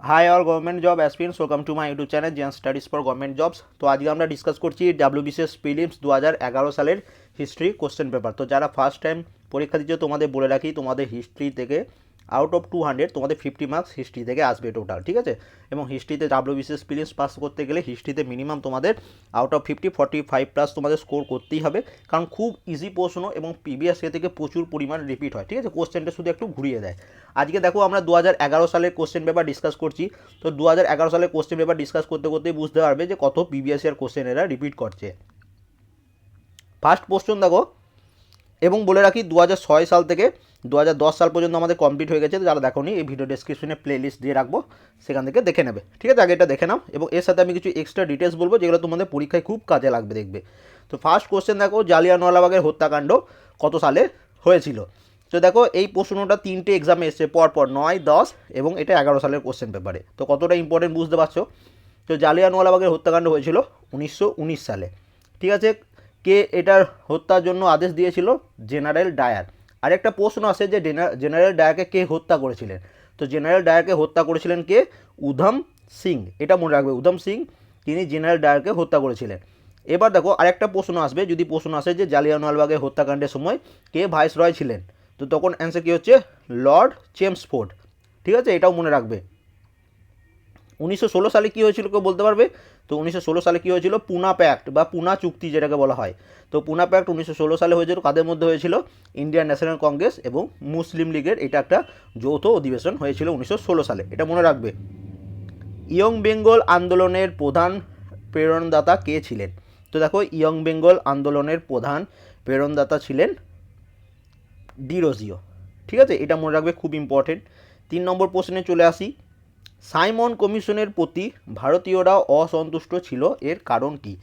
High all government job aspirants welcome to my YouTube channel JN studies for government jobs. तो आज के আমরা discuss করছি WBCS prelims 2011 সালের হিস্ট্রি কোশ্চেন পেপার। তো যারা ফার্স্ট টাইম পরীক্ষা দিচ্ছ তোমাদের বলে রাখি, তোমাদের হিস্ট্রি থেকে আউট অফ 200 তোমাদের 50 মার্কস হিস্ট্রি থেকে আসবে টোটাল, ঠিক আছে। এবং হিস্ট্রিতে ডাব্লিউবিসিএস প্রিলিমস পাস করতে গেলে হিস্ট্রিতে মিনিমাম তোমাদের আউট অফ 45 প্লাস তোমাদের স্কোর করতেই হবে, কারণ খুব ইজি প্রশ্ন এবং প্রিভিয়াস ইয়ার থেকে প্রচুর পরিমাণ রিপিট হয়, ঠিক আছে। কোশ্চেনটা শুধু একটু ঘুরিয়ে দেয়। আজকে দেখো আমরা 2011 সালের কোশ্চেন পেপার ডিসকাস করছি। তো 2011 সালের কোশ্চেন পেপার ডিসকাস করতে করতেই বুঝতে পারবে যে কত প্রিভিয়াস ইয়ার কোশ্চেন এরা রিপিট করছে। ফার্স্ট কোশ্চেন দেখো, এবং বলে রাখি 2006 সাল থেকে 2010 সাল পর্যন্ত আমাদের কমপ্লিট হয়ে গেছে। যারা দেখোনি এই ভিডিও ডেসক্রিপশনে প্লে লিস্ট দিয়ে রাখবো, সেখান থেকে দেখে নেবে, ঠিক আছে। আগে এটা দেখে নাও, এবং এর সাথে আমি কিছু এক্সট্রা ডিটেলস বলবো যেগুলো তোমাদের পরীক্ষায় খুব কাজে লাগবে, দেখবে। তো ফার্স্ট কোশ্চেন দেখো, জালিয়ানওয়ালাবাগের হত্যাকাণ্ড কত সালে হয়েছিল। তো দেখো এই প্রশ্নটা তিনটে এক্সামে এসছে পরপর, 9, 10 এবং এটা 11 সালের কোশ্চেন পেপারে। তো কতটা ইম্পর্টেন্ট বুঝতে পারছো। তো জালিয়ানওয়ালাবাগের হত্যাকাণ্ড হয়েছিল 1919 সালে, ঠিক আছে। কে এটার হত্যার জন্য আদেশ দিয়েছিল? General Dyer. আরেকটা প্রশ্ন আছে যে জেনারেল ডায়ারকে কে হত্যা করেছিলেন। তো জেনারেল ডায়ারকে হত্যা করেছিলেন কে? উধম সিং। এটা মনে রাখবে, উধম সিং তিনি জেনারেল ডায়ারকে হত্যা করেছিলেন। এবার দেখো আরেকটা প্রশ্ন আসবে, যদি প্রশ্ন আসে যে জালিয়ানওয়ালাবাগের হত্যাকাণ্ডের সময় কে ভাইসরয় ছিলেন, তো তখন অ্যান্সার কী হচ্ছে? লর্ড চেমসফোর্ড, ঠিক আছে। এটাও মনে রাখবে। 1916 সালে কী হয়েছিল কেউ বলতে পারবে? তো 1916 সালে কী হয়েছিল? পুনা প্যাক্ট বা পুনা চুক্তি যেটাকে বলা হয়। তো পুনা প্যাক্ট 1916 সালে হয়েছিল। কাদের মধ্যে হয়েছিল? ইন্ডিয়ান ন্যাশনাল কংগ্রেস এবং মুসলিম লীগের এটা একটা যৌথ অধিবেশন হয়েছিল 1916 সালে, এটা মনে রাখবে। ইয়ং বেঙ্গল আন্দোলনের প্রধান প্রেরণদাতা কে ছিলেন? তো দেখো ইয়ং বেঙ্গল আন্দোলনের প্রধান প্রেরণদাতা ছিলেন ডিরোজিও, ঠিক আছে। এটা মনে রাখবে, খুব ইম্পর্টেন্ট। 3 নম্বর প্রশ্নে চলে আসি। সাইমন কমিশনের প্রতি ভারতীয়রা অসন্তুষ্ট ছিল, এর কারণ কি?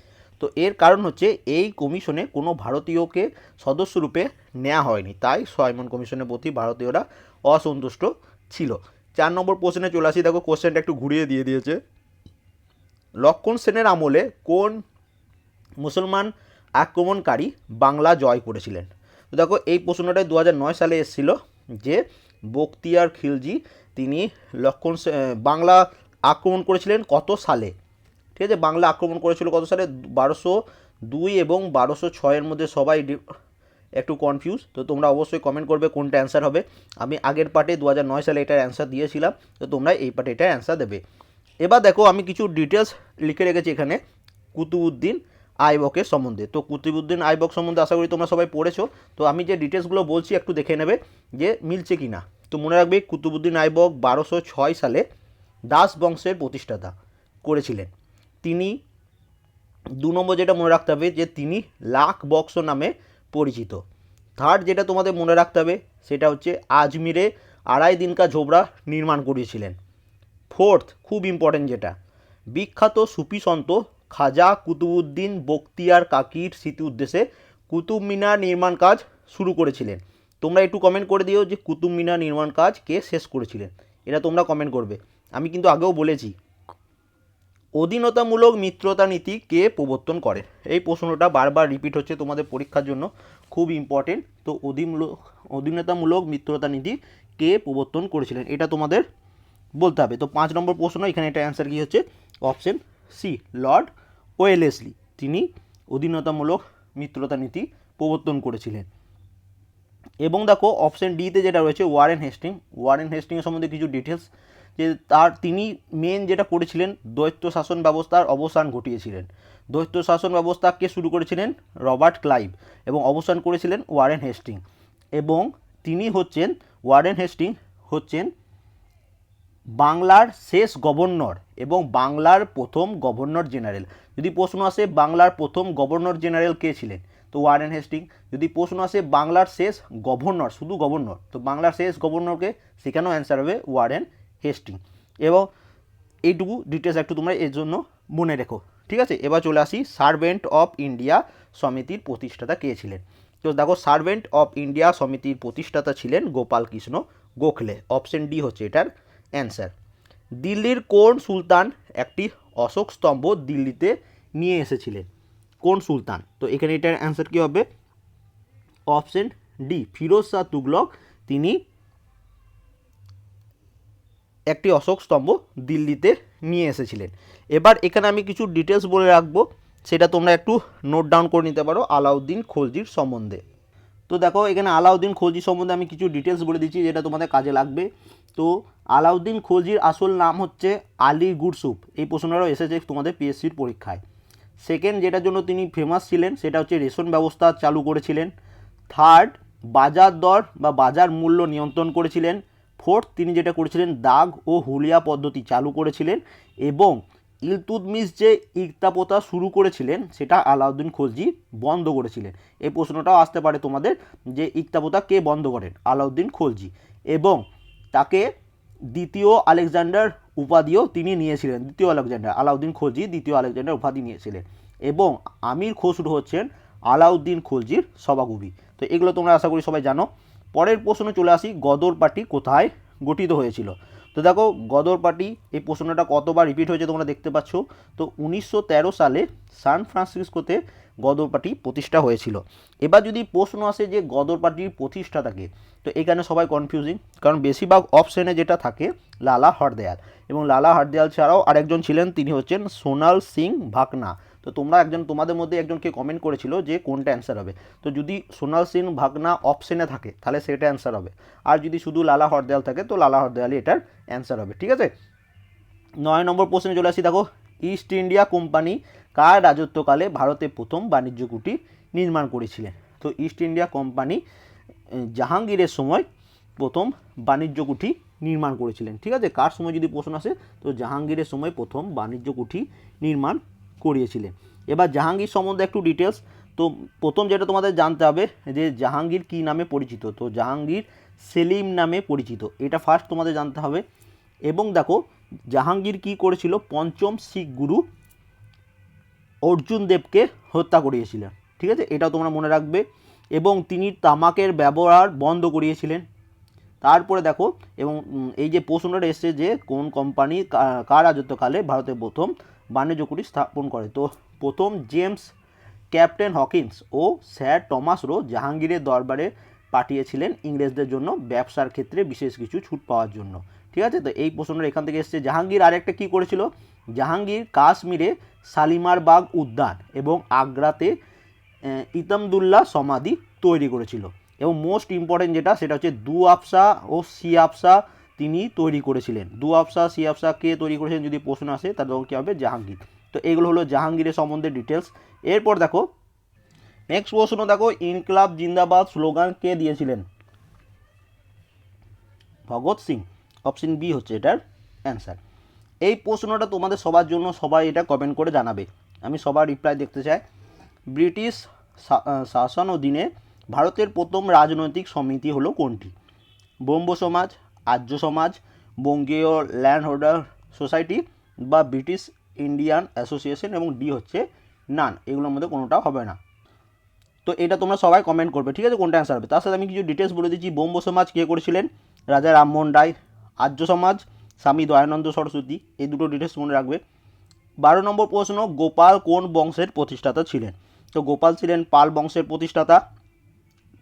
তো এর কারণ হচ্ছে এই কমিশনে কোনো ভারতীয়কে সদস্যরূপে নেওয়া হয়নি, তাই সাইমন কমিশনের প্রতি ভারতীয়রা অসন্তুষ্ট ছিল। 4 নম্বর প্রশ্নে চলে আসি। দেখো কোশ্চেনটা একটু ঘুরিয়ে দিয়ে দিয়েছে। লক্ষণ সেনের আমলে কোন মুসলমান আক্রমণকারী বাংলা জয় করেছিলেন? তো দেখো এই প্রশ্নটাই 2009 সালে এসেছিল, যে বখতিয়ার খিলজি তিনি বাংলা আক্রমণ করেছিলেন কত সালে, ঠিক আছে। বাংলা আক্রমণ করেছিল কত সালে? 1202 এবং 1206 মধ্যে। সবাই একটু কনফিউজ, তো তোমরা অবশ্যই কমেন্ট করবে কোনটা অ্যান্সার হবে। আমি আগের পার্টে 2009 সালে এটার অ্যান্সার দিয়েছিলাম, তো তোমরা এই পার্টে এটার অ্যান্সার দেবে। এবার দেখো আমি কিছু ডিটেলস লিখে রেখেছি এখানে কুতুবউদ্দিন আইবকের সম্বন্ধে। তো কুতুবউদ্দিন আইবক সম্বন্ধে আশা করি তোমরা সবাই পড়েছো। তো আমি যে ডিটেলসগুলো বলছি একটু দেখে নেবে যে মিলছে কি না। তো মনে রাখবে কুতুবউদ্দিন আইবক 1206 সালে দাস বংশের প্রতিষ্ঠাতা করেছিলেন তিনি। 2 নম্বর যেটা মনে রাখতে হবে যে তিনি লাখ বক্স নামে পরিচিত। থার্ড যেটা তোমাদের মনে রাখতে হবে সেটা হচ্ছে আজমিরে আড়াই দিন কা ঝোবড়া নির্মাণ করেছিলেন। ফোর্থ খুব ইম্পর্টেন্ট যেটা, বিখ্যাত সুফি সন্ত খাজা কুতুবউদ্দিন বখতিয়ার কাকির স্মৃতি উদ্দেশ্যে কুতুব মিনার নির্মাণ কাজ শুরু করেছিলেন। তোমরা একটু কমেন্ট করে দিও যে কুতুব মিনার নির্মাণ কাজ কে শেষ করেছিলেন, এটা তোমরা কমেন্ট করবে। আমি কিন্তু আগেও বলেছি। অধীনতামূলক মিত্রতা নীতি কে প্রবর্তন করে? এই প্রশ্নটা বারবার রিপিট হচ্ছে তোমাদের পরীক্ষার জন্য, খুব ইম্পর্টেন্ট। তো অধীনতামূলক মিত্রতা নীতি কে প্রবর্তন করেছিলেন, এটা তোমাদের বলতে হবে। তো 5 নম্বর প্রশ্ন, এখানে এটা অ্যান্সার কী হচ্ছে? অপশন সি, লর্ড ওয়েলেসলি তিনি অধীনতামূলক মিত্রতা নীতি প্রবর্তন করেছিলেন। এবং দেখো অপশন ডিতে যেটা রয়েছে ওয়ারেন হেস্টিং, ওয়ারেন হেস্টিংয়ের সম্বন্ধে কিছু ডিটেলস, যে তিনি মেন যেটা করেছিলেন দ্বৈত শাসন ব্যবস্থার অবসান ঘটিয়েছিলেন। দ্বৈত শাসন ব্যবস্থা কে শুরু করেছিলেন? রবার্ট ক্লাইভ, এবং অবসান করেছিলেন ওয়ারেন হেস্টিং। এবং তিনি হচ্ছেন, ওয়ারেন হেস্টিং হচ্ছেন বাংলার শেষ গভর্নর এবং বাংলার প্রথম গভর্নর জেনারেল। যদি প্রশ্ন আসে বাংলার প্রথম গভর্নর জেনারেল কে ছিলেন, তো ওয়ারেন হেস্টিং। যদি প্রশ্ন আসে বাংলার শেষ গভর্নর, শুধু গভর্নর, তো বাংলার শেষ গভর্নরকে, সেখানেও অ্যান্সার হবে ওয়ারেন হেস্টিং। এবং এইটুকু ডিটেলস একটু তোমরা এর জন্য মনে রেখো, ঠিক আছে। এবার চলে আসি সার্ভেন্ট অফ ইন্ডিয়া সমিতির প্রতিষ্ঠাতা কে ছিলেন। তো দেখো সার্ভেন্ট অফ ইন্ডিয়া সমিতির প্রতিষ্ঠাতা ছিলেন গোপাল কৃষ্ণ গোখলে। অপশন ডি হচ্ছে এটার অ্যান্সার। দিল্লির কোন সুলতান একটি অশোক স্তম্ভ দিল্লিতে নিয়ে এসেছিলেন? কোন সুলতান? তো এখানে এটার অ্যান্সার কী হবে? অপশন ডি, ফিরোজ শাহ তুগলক তিনি একটি অশোক স্তম্ভ দিল্লিতে নিয়ে এসেছিলেন। এবার এখানে আমি কিছু ডিটেলস বলে রাখবো, সেটা তোমরা একটু নোট ডাউন করে নিতে পারো আলাউদ্দিন খলজির সম্বন্ধে। তো দেখো এখানে আলাউদ্দিন খলজি সম্বন্ধে আমি কিছু ডিটেলস বলে দিচ্ছি যেটা তোমাদের কাজে লাগবে। তো আলাউদ্দিন খলজির আসল নাম হচ্ছে আলী গুরসুফ। এই প্রশ্নটাও এসেছে তোমাদের পিএসসির পরীক্ষায়। সেকেন্ড, যেটার জন্য তিনি ফেমাস ছিলেন সেটা হচ্ছে রেশন ব্যবস্থা চালু করেছিলেন। থার্ড, বাজার দর বা বাজার মূল্য নিয়ন্ত্রণ করেছিলেন। ফোর্থ, তিনি যেটা করেছিলেন দাগ ও হুলিয়া পদ্ধতি চালু করেছিলেন। এবং ইলতুৎমিশ যে ইকতা প্রথা শুরু করেছিলেন সেটা আলাউদ্দিন খলজি বন্ধ করেছিলেন। এই প্রশ্নটাও আসতে পারে তোমাদের যে ইকতা প্রথা কে বন্ধ করেন? আলাউদ্দিন খলজি। এবং তাকে দ্বিতীয় আলেকজান্ডার উপাধিও তিনি নিয়েছিলেন। দ্বিতীয় আলেকজান্ডার, আলাউদ্দিন খলজি দ্বিতীয় আলেকজান্ডার উপাধি নিয়েছিলেন। এবং আমির খসরু হচ্ছেন আলাউদ্দিন খলজির সভাকবি। তো এগুলো তোমরা আশা করি সবাই জানো। পরের প্রশ্নে চলে আসি, গদর পার্টি কোথায় গঠিত হয়েছিল? তো দেখো গদর পার্টি, এই প্রশ্নটা কতবার রিপিট হয়েছে তোমরা দেখতে পাচ্ছ। তো 1913 সালে সান ফ্রান্সিসকোতে গদর পার্টি প্রতিষ্ঠা হয়েছিল। এবার যদি প্রশ্ন আসে যে গদর পার্টির প্রতিষ্ঠাতাকে, তো এখানে সবাই কনফিউজিং, কারণ বেশিরভাগ অপশনে যেটা থাকে লালা হরদয়াল, এবং লালা হরদয়াল ছাড়াও আরেকজন ছিলেন, তিনি হচ্ছেন সোনাল সিং ভাকনা। তো তোমরা তোমাদের মধ্যে একজনকে কমেন্ট করেছিল যে কোনটা অ্যান্সার হবে। তো যদি সোনাল সিং ভাকনা অপশনে থাকে তাহলে সেটা অ্যান্সার হবে, আর যদি শুধু লালা হরদয়াল থাকে তো লালা হরদয়ালই এটার অ্যান্সার হবে। ঠিক আছে, 9 নম্বর প্রশ্নে চলে আসি। দেখো, ইস্ট ইন্ডিয়া কোম্পানি কার রাজত্বকালে ভারতে প্রথম বাণিজ্য কুঠি নির্মাণ করেছিলেন? তো ইস্ট ইন্ডিয়া কোম্পানি জাহাঙ্গীরের সময় প্রথম বাণিজ্য কুঠি নির্মাণ করেছিলেন। ঠিক আছে, কার সময় যদি প্রশ্ন আসে, তো জাহাঙ্গীরের সময় প্রথম বাণিজ্য কুঠি নির্মাণ করিয়েছিলেন। এবার জাহাঙ্গীর সম্বন্ধে একটু ডিটেলস। তো প্রথম যেটা তোমাদের জানতে হবে যে জাহাঙ্গীর কী নামে পরিচিত? তো জাহাঙ্গীর সেলিম নামে পরিচিত, এটা ফার্স্ট তোমাদের জানতে হবে। এবং দেখো জাহাঙ্গীর কি করেছিল? পঞ্চম শিখ গুরু অর্জুন দেবকে হত্যা করিয়েছিলেন। ঠিক আছে, এটাও তোমরা মনে রাখবে। এবং তিনি তামাকের ব্যবহার বন্ধ করিয়েছিলেন। তারপরে দেখো, এবং এই যে প্রশ্নটা এসছে যে কোন কোম্পানি কার রাজত্বকালে ভারতে প্রথম বাণিজ্য কুঠি স্থাপন করে? তো প্রথম জেমস ক্যাপ্টেন হকিন্স ও স্যার টমাস রো জাহাঙ্গীরের দরবারে পাঠিয়েছিলেন ইংরেজদের জন্য ব্যবসার ক্ষেত্রে বিশেষ কিছু ছুট পাওয়ার জন্য। ঠিক আছে, তো এই প্রশ্নটা এখান থেকে এসছে। জাহাঙ্গীর আরেকটা কী করেছিল? জাহাঙ্গীর কাশ্মীরে শালিমার বাগ উদ্যান এবং আগ্রাতে ইতামদুল্লাহ সমাধি তৈরি করেছিল। এবং মোস্ট ইম্পর্টেন্ট যেটা, সেটা হচ্ছে দুআবসা ও সিয়াবসা তিনি তৈরি করেছিলেন। দুআবসা সিয়াবসা কে তৈরি করেছিলেন যদি প্রশ্ন আসে, তার তখন কী হবে? জাহাঙ্গীর। তো এগুলো হলো জাহাঙ্গীরের সম্বন্ধে ডিটেলস। এরপর দেখো নেক্সট প্রশ্ন, দেখো ইনকলাব জিন্দাবাদ স্লোগান কে দিয়েছিলেন? ভগৎ সিং। অপশন বি হচ্ছে এটার অ্যান্সার। এই প্রশ্নটা তোমাদের সবার জন্য, সবাই এটা কমেন্ট করে জানাবে, আমি সবার রিপ্লাই দেখতে চাই। ব্রিটিশ শাসন অধীনে ভারতের প্রথম রাজনৈতিক সমিতি হলো কোনটি? ব্রহ্ম সমাজ, আর্য সমাজ, বঙ্গীয় ল্যান্ড হোল্ডার সোসাইটি বা ব্রিটিশ ইন্ডিয়ান অ্যাসোসিয়েশন, এবং ডি হচ্ছে নান। এগুলোর মধ্যে কোনোটাও হবে না। তো এটা তোমরা সবাই কমেন্ট করবে, ঠিক আছে, কোনটা অ্যান্সার হবে। তার সাথে আমি কিছু ডিটেলস বলে দিচ্ছি। ব্রহ্ম সমাজ কে করেছিলেন? রাজা রামমোহন রায়। আর্য সমাজ স্বামী দয়ানন্দ সরস্বতী। এই দুটো ডিটেলস মনে রাখবে। 12 নম্বর প্রশ্ন, গোপাল কোন বংশের প্রতিষ্ঠাতা ছিলেন? তো গোপাল ছিলেন পাল বংশের প্রতিষ্ঠাতা।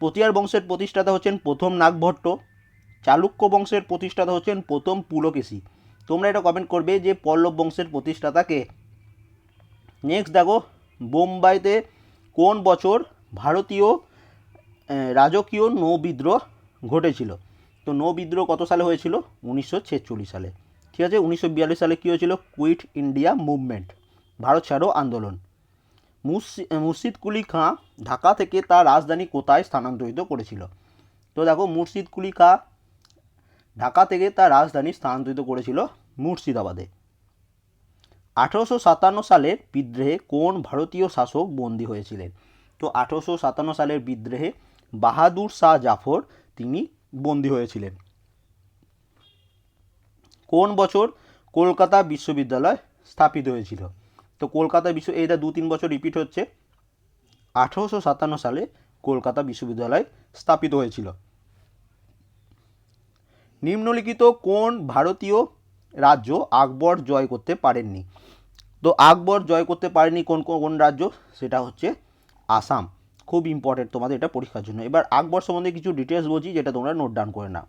পতিয়ার বংশের প্রতিষ্ঠাতা হচ্ছেন প্রথম নাগভট্ট। চালুক্য বংশের প্রতিষ্ঠাতা হচ্ছেন প্রথম পুলকেশী। তোমরা এটা কমেন্ট করবে যে পল্লব বংশের প্রতিষ্ঠাতা কে। নেক্সট দেখো, বোম্বাইতে কোন বছর ভারতীয় রাজকীয় নৌবিদ্রোহ ঘটেছিল? তো নৌবিদ্রোহ কত সালে হয়েছিল? 1946 সালে। ঠিক আছে, 1942 সালে কী হয়েছিল? কুইট ইন্ডিয়া মুভমেন্ট, ভারত ছাড়ো আন্দোলন। মুর্শিদ কুলি খাঁ ঢাকা থেকে তার রাজধানী কোথায় স্থানান্তরিত করেছিল? তো দেখো মুর্শিদ কুলি খাঁ ঢাকা থেকে তার রাজধানী স্থানান্তরিত করেছিল মুর্শিদাবাদে। 1857 সালের বিদ্রোহে কোন ভারতীয় শাসক বন্দী হয়েছিলেন? তো 1857 সালের বিদ্রোহে বাহাদুর শাহ জাফর তিনি বন্দী হয়েছিলেন। কোন বছর কলকাতা বিশ্ববিদ্যালয় স্থাপিত হয়েছিল? তো কলকাতা এটা 2-3 বছর রিপিট হচ্ছে। 1857 সালে কলকাতা বিশ্ববিদ্যালয় স্থাপিত হয়েছিল। নিম্নলিখিত কোন ভারতীয় রাজ্য আকবর জয় করতে পারেননি? তো আকবর জয় করতে পারেনি কোন কোন রাজ্য? সেটা হচ্ছে আসাম। খুব ইম্পর্টেন্ট তোমাদের এটা পরীক্ষার জন্য। এবার আকবর সম্বন্ধে কিছু ডিটেলস বলছি যেটা তোমরা নোট ডাউন করে নাও।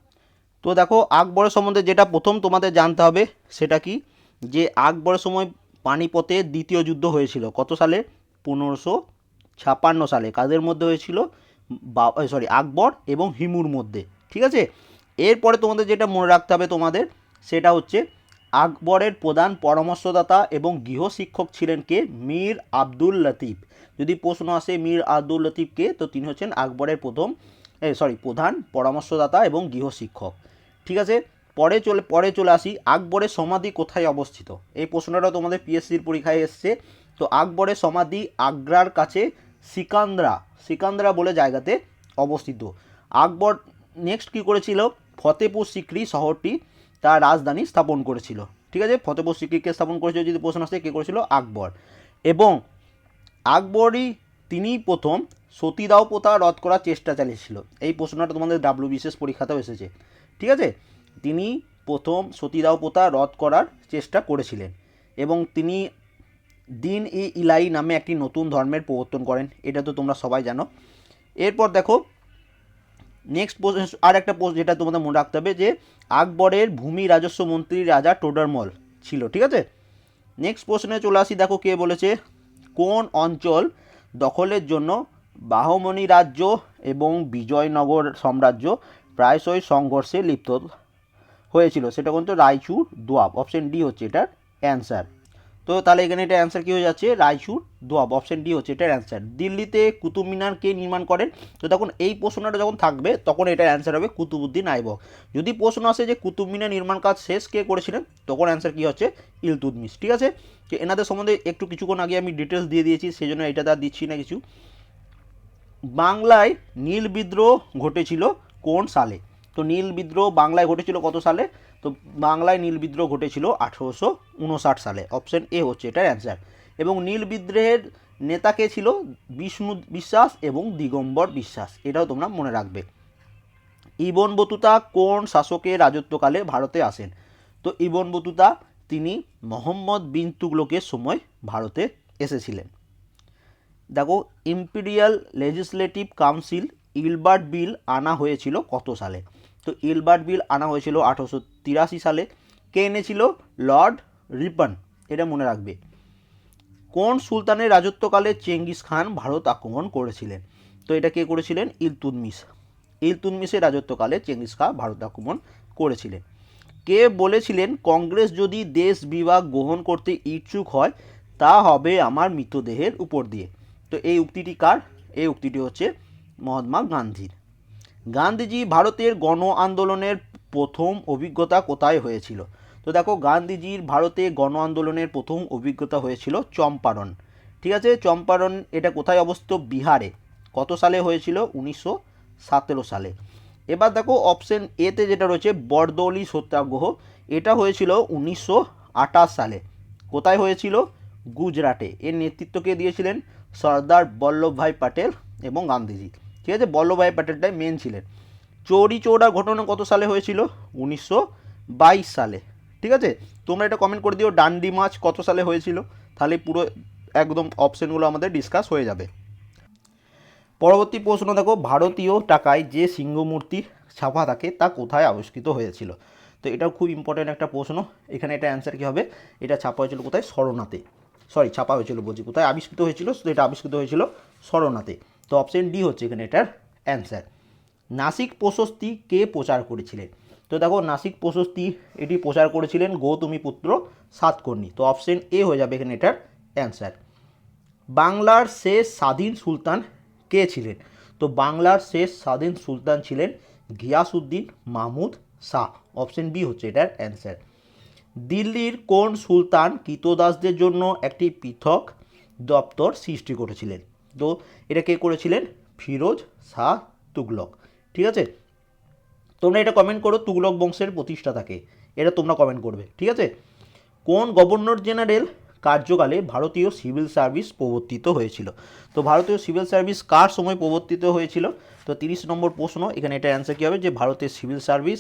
তো দেখো আকবরের সম্বন্ধে যেটা প্রথম তোমাদের জানতে হবে সেটা কি, যে আকবরের সময় পানিপথে দ্বিতীয় যুদ্ধ হয়েছিল কত সালে, 1556 সালে। কাদের মধ্যে হয়েছিল, আকবর এবং হিমুর মধ্যে। ঠিক আছে, এরপরে তোমাদের যেটা মনে রাখতে হবে তোমাদের সেটা হচ্ছে আকবরের প্রধান পরামর্শদাতা এবং গৃহশিক্ষক ছিলেন কে, মীর আব্দুল লতিফ। যদি প্রশ্ন আসে মীর আব্দুল লতিফ কে, তো তিনি হচ্ছেন আকবরের প্রধান পরামর্শদাতা এবং গৃহশিক্ষক। ঠিক আছে, পরে চলে আসি, আকবরের সমাধি কোথায় অবস্থিত। এই প্রশ্নটা তোমাদের পিএসসির পরীক্ষায় এসছে। তো আকবরের সমাধি আগ্রার কাছে সিকান্দ্রা বলে জায়গাতে অবস্থিত। আকবর নেক্সট কী করেছিল, ফতেপুর সিক্রি শহরটি তার রাজধানী স্থাপন করেছিল। ঠিক আছে, ফতেপুর সিক্রিকে স্থাপন করেছিল যদি প্রশ্ন আসে, কে করেছিল, আকবর। এবং তিনি প্রথম সতীদাহ প্রথা রদ করার চেষ্টা চালিয়েছিল। এই প্রশ্নটা তোমাদের ডাব্লিউবিসিএস পরীক্ষাতেও এসেছে। ঠিক আছে, তিনি প্রথম সতীদাহ প্রথা রদ করার চেষ্টা করেছিলেন এবং তিনি দিন ই ইলাই নামে একটি নতুন ধর্মের প্রবর্তন করেন। এটা তো তোমরা সবাই জানো। এরপর দেখো নেক্সট আর একটা পোস্ট যেটা তোমাদের মনে রাখতে হবে, যে আকবরের ভূমি রাজস্ব মন্ত্রী রাজা টোডরমল ছিল। ঠিক আছে, নেক্সট প্রশ্নে চলে আসি। দেখো কে বলেছে, কোন অঞ্চল দখলের জন্য বাহমনি রাজ্য এবং বিজয়নগর সাম্রাজ্য প্রায়শই সংঘর্ষে লিপ্ত হয়েছিল, সেটা কিন্তু রায়চুর দোয়াব। অপশন ডি হচ্ছে এটার অ্যান্সার। তো তাহলে এখানে এটা অ্যান্সার কী হয়ে যাচ্ছে, রায়চুর দোয়াব। অপশন ডি হচ্ছে এটার অ্যান্সার। দিল্লিতে কুতুব মিনার কে নির্মাণ করেন, তো তখন এই প্রশ্নটা যখন থাকবে তখন এটার অ্যান্সার হবে কুতুবউদ্দিন আইবক। যদি প্রশ্ন আসে যে কুতুব মিনার নির্মাণ কাজ শেষ কে করেছিলেন, তখন অ্যান্সার কী হচ্ছে, ইলতুৎমিশ। ঠিক আছে, তো এনাদের সম্বন্ধে একটু কিছুক্ষণ আগে আমি ডিটেলস দিয়ে দিয়েছি, সেই জন্য এটা আর দিচ্ছি না কিছু। বাংলায় নীল বিদ্রোহ ঘটেছিল কোন সালে, তো নীল বিদ্রোহ বাংলায় ঘটেছিল কত সালে, তো বাংলায় নীল বিদ্রোহ ঘটেছিল 1859 সালে। অপশন এ হচ্ছে এটার অ্যান্সার। এবং নীল বিদ্রোহের নেতা কে ছিল, বিষ্ণু বিশ্বাস এবং দিগম্বর বিশ্বাস। এটাও তোমরা মনে রাখবে। ইবন বতুতা কোন শাসকের রাজত্বকালে ভারতে আসেন, তো ইবন বতুতা তিনি মোহাম্মদ বিন তুগলকের সময় ভারতে এসেছিলেন। দেখো ইম্পিরিয়াল লেজিসলেটিভ কাউন্সিল ইলবার্ট বিল আনা হয়েছিল কত সালে, তো ইলবার্ট বিল আনা হয়েছিল 1883 সালে। কে এনেছিল, লর্ড রিপন। এটা মনে রাখবে। কোন সুলতানের রাজত্বকালে চেঙ্গিস খান ভারত আক্রমণ করেছিলেন, তো এটা কে করেছিলেন, ইলতুৎমিশ। ইলতুৎমিশের রাজত্বকালে চেঙ্গিস খান ভারত আক্রমণ করেছিলেন। কে বলেছিলেন, কংগ্রেস যদি দেশ বিভাগ গ্রহণ করতে ইচ্ছুক হয় তা হবে আমার মৃতদেহের উপর দিয়ে, তো এই উক্তিটি কার, এই উক্তিটি হচ্ছে মহাত্মা গান্ধীর। গান্ধীজি ভারতের গণ আন্দোলনের প্রথম অভিজ্ঞতা কোথায় হয়েছিল, তো দেখো গান্ধীজির ভারতে গণ আন্দোলনের প্রথম অভিজ্ঞতা হয়েছিল চম্পারণ। ঠিক আছে, চম্পারণ এটা কোথায় অবস্থিত, বিহারে। কত সালে হয়েছিল, 1917 সালে। এবার দেখো অপশন এতে যেটা রয়েছে বরদৌলি সত্যাগ্রহ, এটা হয়েছিল 1928 সালে। কোথায় হয়েছিল, গুজরাটে। এর নেতৃত্বকে দিয়েছিলেন সর্দার বল্লভভাই প্যাটেল এবং গান্ধীজি। ঠিক আছে, বল্লভভাই প্যাটেলটাই মেন ছিলেন। চৌরি চৌরার ঘটনা কত সালে হয়েছিল, 1922 সালে। ঠিক আছে, তোমরা এটা কমেন্ট করে দিও ডান্ডি মার্চ কত সালে হয়েছিল, তাহলে পুরো একদম অপশনগুলো আমাদের ডিসকাস হয়ে যাবে। পরবর্তী প্রশ্ন দেখো, ভারতীয় টাকায় যে সিংহমূর্তি ছাপা থাকে তা কোথায় আবিষ্কৃত হয়েছিল, তো এটাও খুব ইম্পর্টেন্ট একটা প্রশ্ন। এখানে এটা অ্যান্সার কী হবে, এটা ছাপা হয়েছিল কোথায়, সরনাথে। ছাপা হয়েছিল বলছি, কোথায় আবিষ্কৃত হয়েছিল, তো এটা আবিষ্কৃত হয়েছিল সরনাথে। তো অপশন ডি হচ্ছে এখানে এটার অ্যান্সার। নাসিক প্রশস্তি কে প্রচার করেছিলেন, তো দেখো নাসিক প্রশস্তি এটি প্রচার করেছিলেন গৌতমীপুত্র সাতকর্ণী। তো অপশন এ হয়ে যাবে এখানে এটার অ্যান্সার। বাংলার শেষ স্বাধীন সুলতান কে ছিলেন, তো বাংলার শেষ স্বাধীন সুলতান ছিলেন গিয়াসউদ্দিন মাহমুদ শাহ। অপশন বি হচ্ছে এটার অ্যান্সার। দিল্লির কোন সুলতান কৃতদাসদের জন্য একটি পৃথক দপ্তর সৃষ্টি করেছিলেন, তো এটা কে করেছিলেন, ফিরোজ শাহ তুগলক। ঠিক আছে, তোমরা এটা কমেন্ট করো তুগলক বংশের প্রতিষ্ঠাতাকে, এটা তোমরা কমেন্ট করবে। ঠিক আছে, কোন গভর্নর জেনারেল কার্যকালে ভারতীয় সিভিল সার্ভিস প্রবর্তিত হয়েছিল, তো ভারতীয় সিভিল সার্ভিস কার সময় প্রবর্তিত হয়েছিল, তো 30 নম্বর প্রশ্ন। এখানে এটা অ্যান্সার কী হবে, যে ভারতের সিভিল সার্ভিস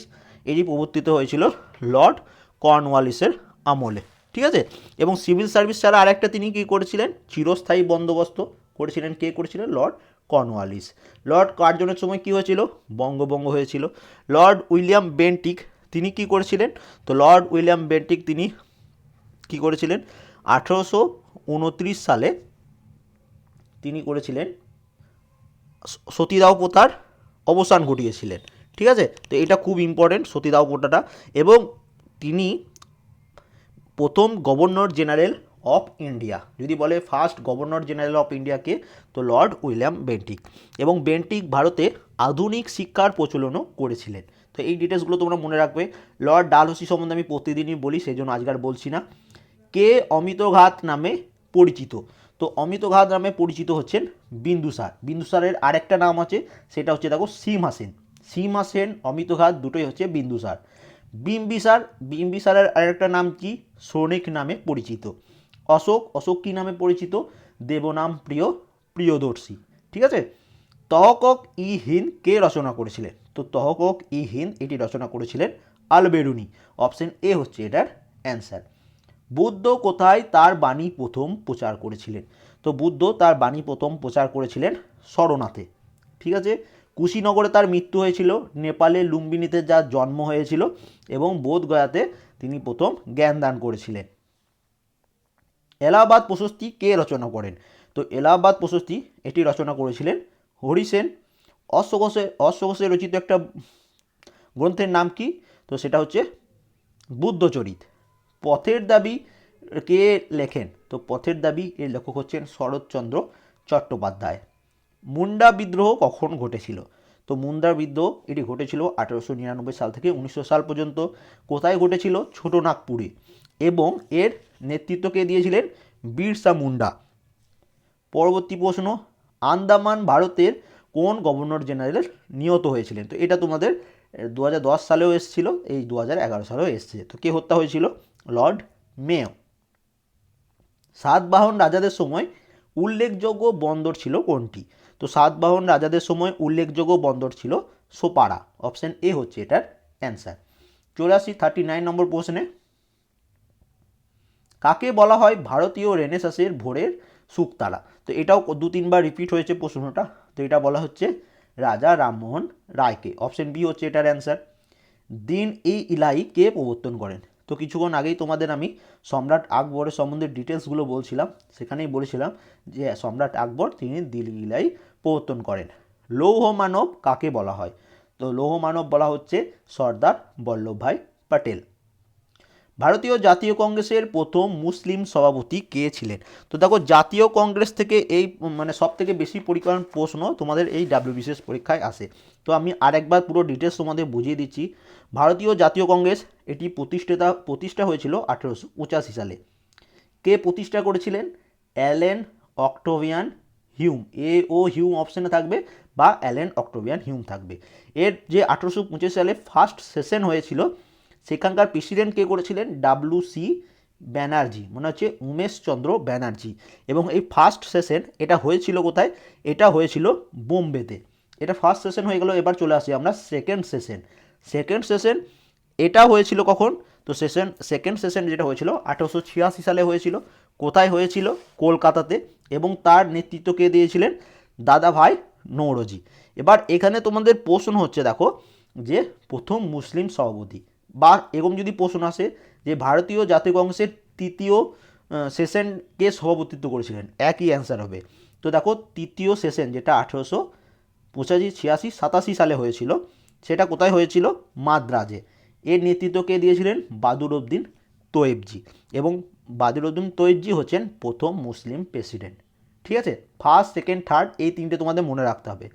এটি প্রবর্তিত হয়েছিল লর্ড কর্নওয়ালিসের আমলে। ঠিক আছে, এবং সিভিল সার্ভিস ছাড়া আরেকটা তিনি কী করেছিলেন, চিরস্থায়ী বন্দোবস্ত করেছিলেন। কে করেছিলেন, লর্ড কর্নওয়ালিস। লর্ড কার্জনের সময় কি হয়েছিল? বঙ্গভঙ্গ হয়েছিল। লর্ড উইলিয়াম বেন্টিক তিনি কি করেছিলেন? তো লর্ড উইলিয়াম বেন্টিক তিনি কি করেছিলেন? 1829 সালে তিনি করেছিলেন সতীদাহ প্রথার অবসান ঘটিয়েছিলেন। ঠিক আছে, তো এটা খুব ইম্পর্টেন্ট সতীদাহ প্রথাটা। এবং তিনি প্রথম গভর্নর জেনারেল অফ ইন্ডিয়া, যদি বলে ফার্স্ট গভর্নর জেনারেল অফ ইন্ডিয়াকে, তো লর্ড উইলিয়াম বেন্টিক। এবং বেন্টিক ভারতে আধুনিক শিক্ষার প্রচলনও করেছিলেন। তো এই ডিটেলসগুলো তোমরা মনে রাখবে। লর্ড ডালহৌসি সম্বন্ধে আমি প্রতিদিনই বলি, সেই জন্য আজকে আর বলছি না। কে অমিতঘাত নামে পরিচিত? তো অমিতঘাত নামে পরিচিত হচ্ছেন বিন্দুসার। বিন্দুসারের আরেকটা নাম আছে, সেটা হচ্ছে দেখো সীমাসেন। সীমাসেন, অমিতঘাত দুটোই হচ্ছে বিন্দুসার। বিম্বিসার, বিম্বিসারের আরেকটা নাম কি? শ্রমিক নামে পরিচিত। অশোক, অশোক কি নামে পরিচিত? দেবনাম প্রিয়, প্রিয়দর্শী। ঠিক আছে। তহকক ই হিন্দ কে রচনা করেছিলেন? তো তহকক ই হিন্দ এটি রচনা করেছিলেন আলবেরুনি। অপশন এ হচ্ছে এটার অ্যান্সার। বুদ্ধ কোথায় তার বাণী প্রথম প্রচার করেছিলেন? তো বুদ্ধ তার বাণী প্রথম প্রচার করেছিলেন সরনাথে। ঠিক আছে। কুশীনগরে তার মৃত্যু হয়েছিল, নেপালে লুম্বিনীতে যার জন্ম হয়েছিল, এবং বোধগয়াতে তিনি প্রথম জ্ঞান দান করেছিলেন। এলাহাবাদ প্রশস্তি কে রচনা করেন? তো এলাহাবাদ প্রশস্তি এটি রচনা করেছিলেন হরিসেন। অশ্বঘোষে রচিত একটা গ্রন্থের নাম কি? তো সেটা হচ্ছে বুদ্ধচরিত। পথের দাবি কে লেখেন? তো পথের দাবি এর লেখক হচ্ছেন শরৎচন্দ্র চট্টোপাধ্যায়। মুন্ডা বিদ্রোহ কখন ঘটেছিল? তো মুন্ডা বিদ্রোহ এটি ঘটেছিল 1899 সাল থেকে 1900 সাল পর্যন্ত। কোথায় ঘটেছিল? ছোটনাগপুরে। এবং এর নেতৃত্ব কে দিয়েছিলেন? বিরসা মুন্ডা। পরবর্তী প্রশ্ন, আন্দামান ভারতের কোন গভর্নর জেনারেল নিহত হয়েছিলেন? তো এটা তোমাদের 2010 সালেও এসেছিল, এই 2011 সালেও এসছে। তো কে হত্যা হয়েছিল? লর্ড মেয়। সাতবাহন রাজাদের সময় উল্লেখযোগ্য বন্দর ছিল কোনটি? তো সাতবাহন রাজাদের সময় উল্লেখযোগ্য বন্দর ছিল সোপারা। অপশন এ হচ্ছে এটার অ্যান্সার। 39 নম্বর প্রশ্নে, কাকে বলা হয় ভারতীয় রেনেসাঁসের ভোরের শুকতারা? তো এটাও 2-3 বার রিপিট হয়েছে প্রশ্নটা। তো এটা বলা হচ্ছে রাজা রামমোহন রায়কে। অপশন বি হচ্ছে এটার অ্যান্সার। দিন ই ইলাহি কে প্রবর্তন করেন? তো কিছুক্ষণ আগেই তোমাদের আমি সম্রাট আকবরের সম্বন্ধে ডিটেলসগুলো বলছিলাম, সেখানেই বলেছিলাম যে সম্রাট আকবর তিনি দিন ই ইলাহি প্রবর্তন করেন। লৌহ মানব কাকে বলা হয়? তো লৌহ মানব বলা হচ্ছে সর্দার বল্লভভাই প্যাটেল। ভারতীয় জাতীয় কংগ্রেসের প্রথম মুসলিম সভাপতি কে ছিলেন? তো দেখো জাতীয় কংগ্রেস থেকে এই মানে সব থেকে বেশি পরীক্ষার প্রশ্ন তোমাদের এই ডাব্লিউবিসিএস পরীক্ষায় আসে। তো আমি আরেকবার পুরো ডিটেলস তোমাদের বুঝিয়ে দিচ্ছি। ভারতীয় জাতীয় কংগ্রেস এটি প্রতিষ্ঠা হয়েছিল 1885 সালে। কে প্রতিষ্ঠা করেছিলেন? Allan Octavian Hume. A O Hume অপশানে থাকবে বা অ্যালেন অক্টোভিয়ান হিউম থাকবে। এর যে 1825 সালে ফার্স্ট সেশন হয়েছিল, সেখানকার প্রেসিডেন্ট কে করেছিলেন? ডাব্লিউ.সি. ব্যানার্জি, মনে হচ্ছে উমেশ চন্দ্র ব্যানার্জি। এবং এই ফার্স্ট সেশন এটা হয়েছিল কোথায়? এটা হয়েছিল বোম্বেতে। এটা ফার্স্ট সেশন হয়ে গেল। এবার চলে আসি আমরা সেকেন্ড সেশন। সেকেন্ড সেশন এটা হয়েছিল কখন? তো সেকেন্ড সেশন যেটা হয়েছিল 1886 সালে হয়েছিল। কোথায় হয়েছিল? কলকাতাতে। এবং তার নেতৃত্ব কে দিয়েছিলেন? দাদাভাই নৌরোজি। এবার এখানে তোমাদের প্রশ্ন হচ্ছে দেখো যে প্রথম মুসলিম সভাপতি, বা এরকম যদি প্রশ্ন আসে যে ভারতীয় জাতীয় কংগ্রেসের তৃতীয় সেশনকে সভাপতিত্ব করেছিলেন, একই অ্যান্সার হবে। তো দেখো তৃতীয় সেশন যেটা 1885, 86, 87 সালে হয়েছিল, সেটা কোথায় হয়েছিল? মাদ্রাজে। এর নেতৃত্ব কে দিয়েছিলেন? বাদুরউদ্দিন তৈয়বজি। এবং বাদুরউদ্দিন তৈয়বজি হচ্ছেন প্রথম মুসলিম প্রেসিডেন্ট। ঠিক আছে, ফার্স্ট, সেকেন্ড, থার্ড এই তিনটে তোমাদের মনে রাখতে হবে।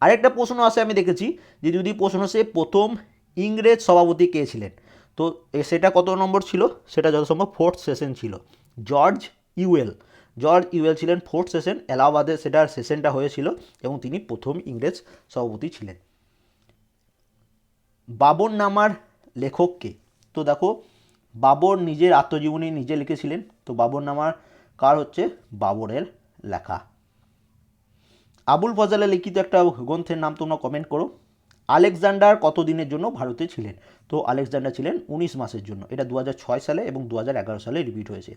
আরেকটা প্রশ্ন আসে, আমি দেখেছি যে যদি প্রশ্ন আসে প্রথম ইংরেজ সভাপতি কে ছিলেন, তো সেটা কত নম্বর ছিল? সেটা যত সম্ভব ফোর্থ সেশন ছিল। George UL. জর্জ ইউএল ছিলেন ফোর্থ সেশন, এলাহাবাদে সেটার সেশনটা হয়েছিল, এবং তিনি প্রথম ইংরেজ সভাপতি ছিলেন। বাবর নামার লেখক কে? তো দেখো বাবর নিজের আত্মজীবনী নিজে লিখেছিলেন। তো বাবর নামার কার হচ্ছে? বাবরের লেখা। আবুল ফজলের লিখিত একটা গ্রন্থের নাম তোমরা কমেন্ট করো। আলেকজান্ডার কত দিনের জন্য ভারতে ছিলেন? তো আলেকজান্ডার ছিলেন 19 মাসের জন্য। এটা 2006 সালে এবং 2011 সালে রিপিট হয়েছে।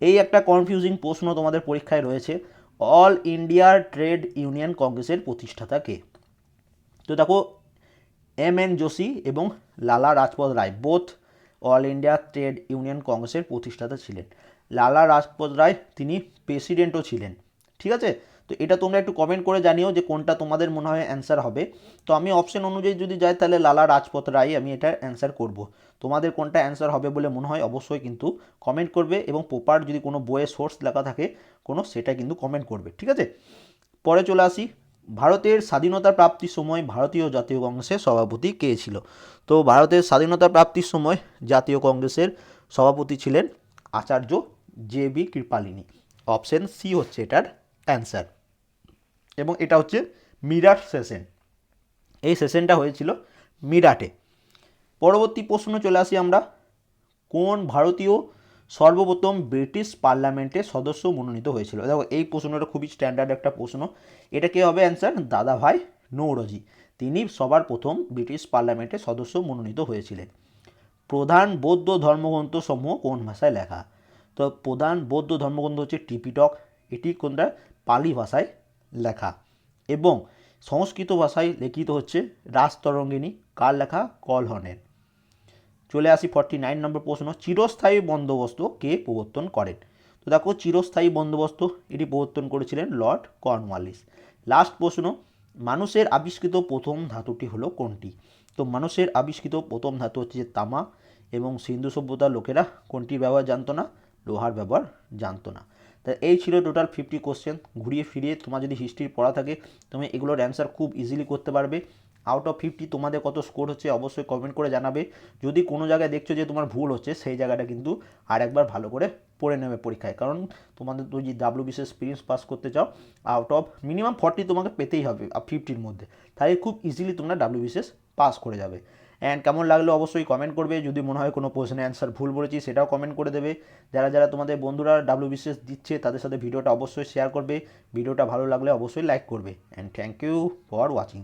এই একটা কনফিউজিং প্রশ্ন তোমাদের পরীক্ষায় রয়েছে। অল ইন্ডিয়া ট্রেড ইউনিয়ন কংগ্রেসের প্রতিষ্ঠাতা কে? তো দেখো এম.এন. যোশী এবং Lala Lajpat Rai both all India trade union কংগ্রেসের প্রতিষ্ঠাতা ছিলেন। লালা রাজপথ রায় তিনি প্রেসিডেন্টও ছিলেন। ঠিক আছে, তো এটা তোমরা একটু কমেন্ট করে জানিও যে কোনটা তোমাদের মনে হয় অ্যান্সার হবে। তো আমি অপশন অনুযায়ী যদি যাই তাহলে লালা রাজপথ রায় আমি এটা অ্যান্সার করব। তোমাদের কোনটা অ্যান্সার হবে বলে মনে হয় অবশ্যই কিন্তু কমেন্ট করবে, এবং প্রপার যদি কোনো বইয়ের সোর্স লেখা থাকে কোনো, সেটা কিন্তু কমেন্ট করবে। ঠিক আছে, পরে চলে আসি, ভারতের স্বাধীনতা প্রাপ্তির সময় ভারতীয় জাতীয় কংগ্রেসের সভাপতি কে ছিল? তো ভারতের স্বাধীনতা প্রাপ্তির সময় জাতীয় কংগ্রেসের সভাপতি ছিলেন আচার্য জে.বি. কৃপালিনী। অপশন সি হচ্ছে এটার অ্যান্সার, এবং এটা হচ্ছে মিরাট সেশন। এই সেশনটা হয়েছিল মিরাটে। পরবর্তী প্রশ্ন চলে আসি আমরা, কোন ভারতীয় সর্বপ্রথম ব্রিটিশ পার্লামেন্টের সদস্য মনোনীত হয়েছিল? দেখো এই প্রশ্নটা খুবই স্ট্যান্ডার্ড একটা প্রশ্ন। এটা কে হবে অ্যান্সার? দাদাভাই নৌরোজি। তিনি সবার প্রথম ব্রিটিশ পার্লামেন্টের সদস্য মনোনীত হয়েছিলেন। প্রধান বৌদ্ধ ধর্মগ্রন্থ সমূহ কোন ভাষায় লেখা? তো প্রধান বৌদ্ধ ধর্মগ্রন্থ হচ্ছে ত্রিপিটক, এটি কোনটা? পালি ভাষায় লেখা। এবং সংস্কৃত ভাষায় লিখিত হচ্ছে রাজতরঙ্গিনী, কার লেখা? কলহনের। চলে আসি 49 নম্বর প্রশ্ন, চিরস্থায়ী বন্দোবস্ত কে প্রবর্তন করেন? তো দেখো চিরস্থায়ী বন্দোবস্ত এটি প্রবর্তন করেছিলেন লর্ড কর্নওয়ালিস। লাস্ট প্রশ্ন, মানুষের আবিষ্কৃত প্রথম ধাতুটি হলো কোনটি? তো মানুষের আবিষ্কৃত প্রথম ধাতু হচ্ছে যে তামা, এবং সিন্ধু সভ্যতার লোকেরা কোনটির ব্যবহার জানতো না? লোহার ব্যবহার জানতো না। তা এই ছিল টোটাল 50 কোশ্চেন। ঘুরিয়ে ফিরিয়ে তোমার যদি হিস্ট্রির পড়া থাকে তুমি এগুলোর অ্যান্সার খুব ইজিলি করতে পারবে। আউট অফ 50 তোমাদের কত স্কোর হচ্ছে অবশ্যই কমেন্ট করে জানাবে। যদি কোনো জায়গায় দেখছো যে তোমার ভুল হচ্ছে, সেই জায়গাটা কিন্তু আরেকবার ভালো করে পড়ে নেবে পরীক্ষায়, কারণ তোমাদের তো যদি WBCS প্রিলিমস পাস করতে চাও আউট অফ মিনিমাম 40 তোমাকে পেতেই হবে 50-র মধ্যে, তাই খুব ইজিলি তোমরা WBCS পাস করে যাবে। অ্যান্ড কেমন লাগলো অবশ্যই কমেন্ট করবে। যদি মনে হয় কোনো প্রশ্নের অ্যান্সার ভুল বলেছি সেটাও কমেন্ট করে দেবে। যারা যারা তোমাদের বন্ধুরা WBCS দিচ্ছে তাদের সাথে ভিডিওটা অবশ্যই শেয়ার করবে। ভিডিওটা ভালো লাগলে অবশ্যই লাইক করবে। And thank you for watching.